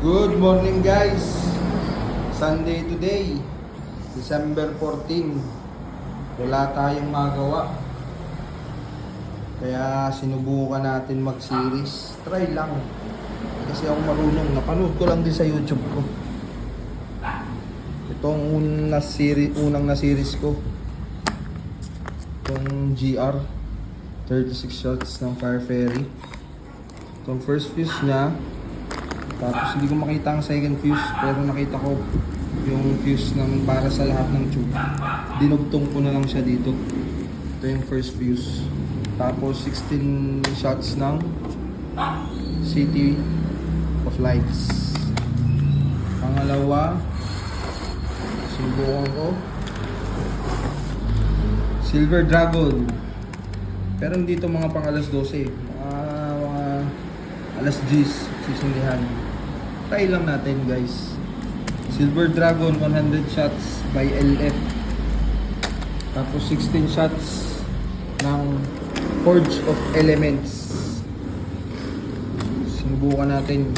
Good morning guys. Sunday today, December 14. Wala tayong magawa. Kaya sinubukan natin mag-series. Try lang. Kasi ako marunong. Napanood ko lang din sa YouTube ko. Itong unang na series ko. Itong GR 36 shots ng Fire Fairy. Itong first fuse niya. Tapos hindi ko makita ang second fuse, pero nakita ko yung fuse ng para sa lahat ng tube. Dinugtong ko na lang siya dito. Ito yung first fuse. Tapos 16 shots ng City of Lights. Pangalawa, sinubukan ko Silver Dragon. Pero hindi ito mga pang alas 12, mga alas 10 sisindihan. Try lang natin guys. Silver Dragon 100 shots by LF. Tapos 16 shots ng Forge of Elements. Sinubukan natin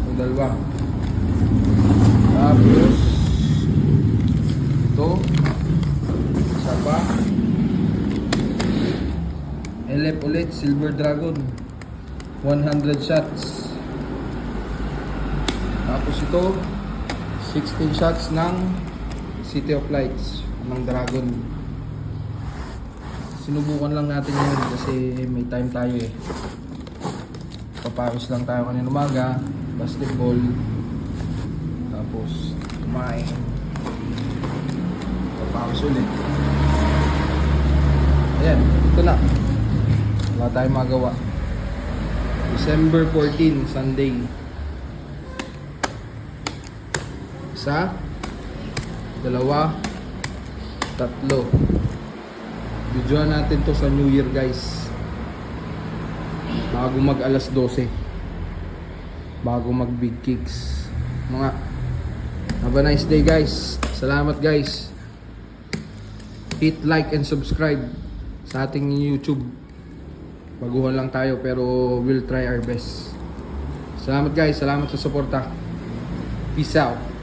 yung dalawa. Tapos ito isa pa LF ulit, Silver Dragon 100 shots. Tapos ito 16 shots ng City of Lights ng Dragon. Sinubukan lang natin yun kasi may time tayo eh. Papawis lang tayo kanina umaga, basketball, tapos kumain, papawis ulit. Ayan, ito na. Wala tayong magawa. December 14, Sunday. Isa, dalawa, tatlo. Videoan natin to sa New Year guys. Bago mag alas 12. Bago mag big kicks. Mga have a nice day guys. Salamat guys. Hit like and subscribe sa ating YouTube. Baguhan lang tayo pero we'll try our best. Salamat guys. Salamat sa suporta. Peace out.